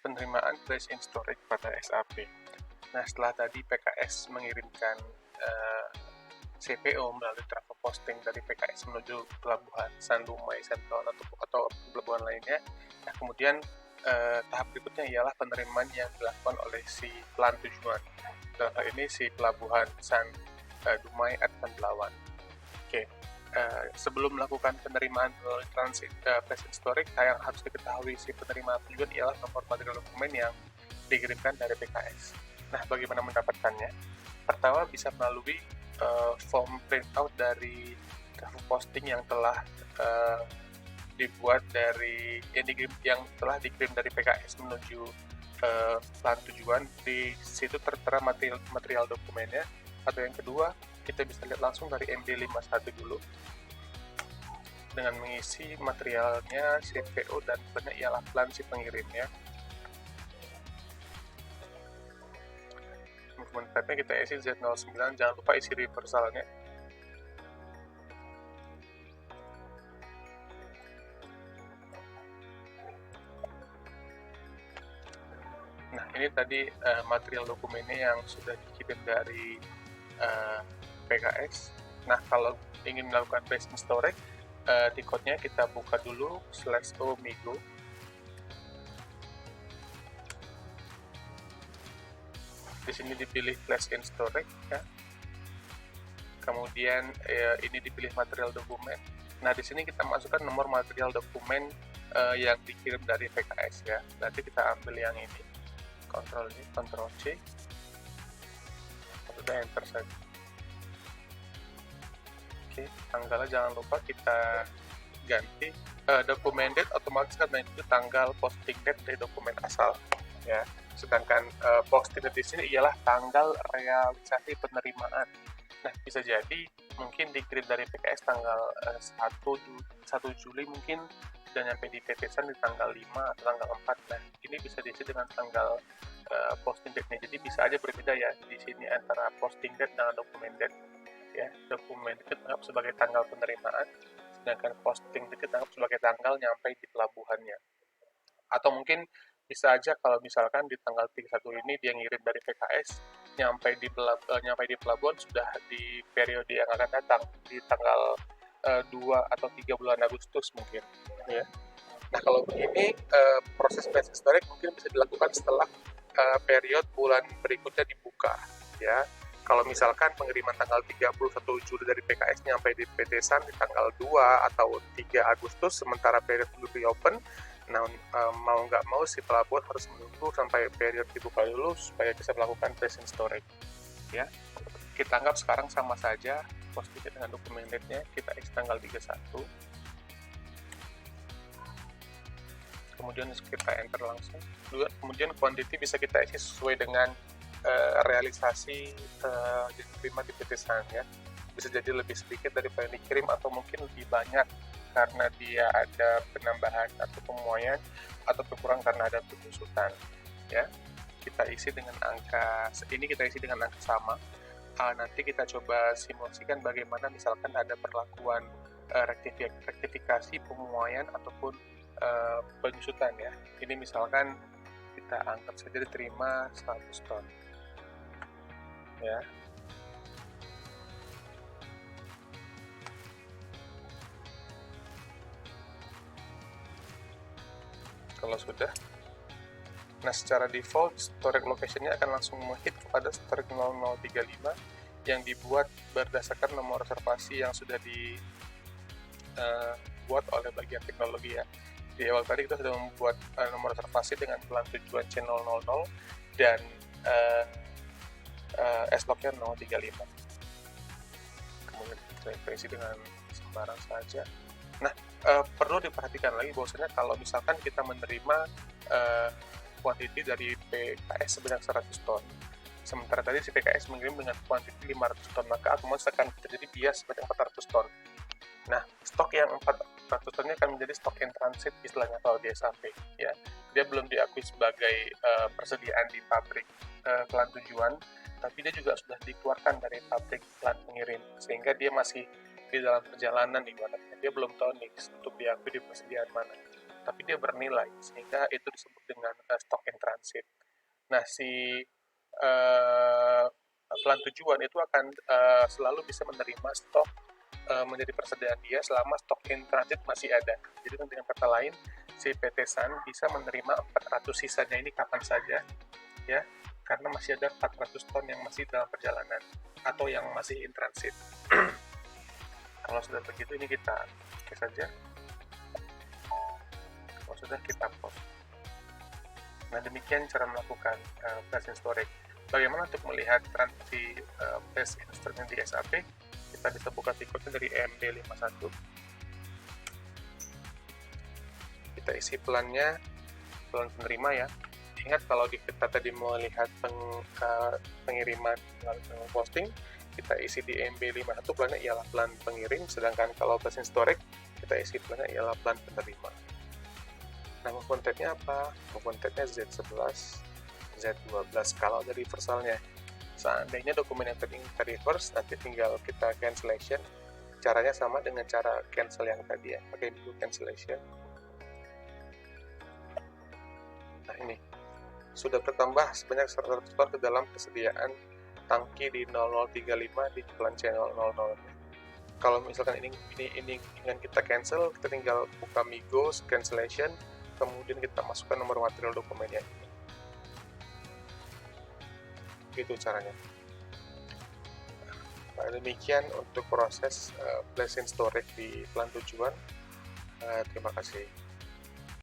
penerimaan place in storage pada SAP. Nah, setelah tadi PKS mengirimkan CPO melalui travel posting dari PKS menuju pelabuhan San Dumai, Senton atau pelabuhan lainnya. Nah, kemudian tahap berikutnya ialah penerimaan yang dilakukan oleh si pelan tujuan. Dalam hal ini si pelabuhan San Dumai at Belawan. Oke. Sebelum melakukan penerimaan melalui transit place in storage, yang harus diketahui si penerima tujuan ialah nomor material dokumen yang dikirimkan dari PKS. Nah, bagaimana mendapatkannya? Pertama bisa melalui form printout dari travel posting yang telah dibuat dari yang telah dikirim dari PKS menuju pelan tujuan. Di situ tertera material dokumennya. Atau yang kedua, kita bisa lihat langsung dari MD51 dulu dengan mengisi materialnya, CPO, dan benar ialah plan si pengirimnya. Movement type-nya kita isi Z09, jangan lupa isi reversalnya. Nah, ini tadi material dokumennya yang sudah dikirim dari PKS. Nah, kalau ingin melakukan place in storage, di code-nya kita buka dulu /o migo. Di sini dipilih place in storage ya. Kemudian ini dipilih material dokumen. Nah, di sini kita masukkan nomor material dokumen yang dikirim dari PKS ya. Nanti kita ambil yang ini. Ctrl C, Ctrl C. Sudah enter saja. Oke, tanggalnya jangan lupa kita ganti. Dokumen date otomatis kan itu tanggal posting date dari dokumen asal ya. Sedangkan posting date di sini ialah tanggal realisasi penerimaan. Nah, bisa jadi mungkin dikirim dari PKS tanggal 1 Juli mungkin dan nyampe di PT-san di tanggal 5 atau tanggal 4. Nah, ini bisa diisi dengan tanggal posting date-nya. Jadi bisa aja berbeda ya di sini antara posting date dan dokumen date. Ya, dokumen date dianggap sebagai tanggal penerimaan, sedangkan posting date dianggap sebagai tanggal nyampe di pelabuhannya. Atau mungkin bisa aja kalau misalkan di tanggal 31 ini dia ngirim dari PKS, nyampe di pelabuhan sudah di periode yang akan datang, di tanggal 2 atau 3 bulan Agustus mungkin ya. Nah, kalau begini proses place in storage mungkin bisa dilakukan setelah periode bulan berikutnya dibuka ya. Kalau misalkan pengiriman tanggal 31 Juli dari PKS nyampe di PT San di tanggal 2 atau 3 Agustus, sementara periode belum reopen, nah mau nggak mau si pelabuhan harus menunggu sampai periode dibuka dulu supaya bisa melakukan place in storage ya. Kita anggap sekarang sama saja posting dengan dokumen date-nya, kita isi tanggal 31, kemudian kita enter langsung. Kemudian quantity bisa kita isi sesuai dengan realisasi diterima di PT San ya. Bisa jadi lebih sedikit daripada yang dikirim atau mungkin lebih banyak karena dia ada penambahan atau pemuaian atau berkurang karena ada penyusutan ya. Kita isi dengan angka sama. Nanti kita coba simulasikan bagaimana misalkan ada perlakuan rektifikasi, pemuaian ataupun penyusutan ya. Ini misalkan kita anggap saja diterima 100 ton ya. Kalau sudah, nah secara default storage location-nya akan langsung menghit kepada storage 0035 yang dibuat berdasarkan nomor reservasi yang sudah dibuat oleh bagian teknologi ya. Di awal tadi kita sudah membuat nomor reservasi dengan pelan tujuan C000 dan S-log-nya 035. Kemudian kita isi dengan sembarang saja. Nah, perlu diperhatikan lagi bahwasanya kalau misalkan kita menerima quantity dari PKS sebanyak 100 ton, sementara tadi si PKS mengirim dengan quantity 500 ton, maka otomatis akan terjadi bias sebanyak 400 ton. Nah, stok yang 400 tonnya akan menjadi stok in transit istilahnya kalau di SAP ya. Dia belum diakui sebagai persediaan di pabrik pelan tujuan, tapi dia juga sudah dikeluarkan dari pabrik pelan pengirim, sehingga dia masih di dalam perjalanan ibaratnya. Dia belum tahu nih untuk diakui di persediaan mana. tapi dia bernilai, sehingga itu disebut dengan stok in transit. Nah, si pelan tujuan itu akan selalu bisa menerima stok menjadi persediaan dia selama stok in transit masih ada. Jadi dengan kata lain, si PT San bisa menerima 400 sisanya ini kapan saja, ya, karena masih ada 400 ton yang masih dalam perjalanan atau yang masih in transit. Kalau sudah begitu, ini kita oke saja. Kalau sudah, kita post. Nah, demikian cara melakukan place in storage. Bagaimana untuk melihat transaksi place in storage di SAP? Kita bisa buka tiketnya dari EMB51. Kita isi pelannya, pelan penerima ya. Ingat kalau kita tadi melihat pengiriman melalui posting, kita isi di EMB51 pelannya ialah pelan pengirim, sedangkan kalau place in storage kita isi pelannya ialah pelan penerima. Nah, movement type-nya apa? Movement type-nya Z11, Z12 kalau ada reversalnya. Seandainya dokumen yang reverse, nanti tinggal kita cancellation. Caranya sama dengan cara cancel yang tadi ya, pakai dulu cancellation. Nah, ini sudah bertambah sebanyak 100 ton ke dalam kesediaan tangki di 0035 di jalan C000. Kalau misalkan ini ingin kita cancel, kita tinggal buka Migos cancellation, kemudian kita masukkan nomor material dokumennya. Itu caranya. Nah, demikian untuk proses place in storage di pelan tujuan. Terima kasih.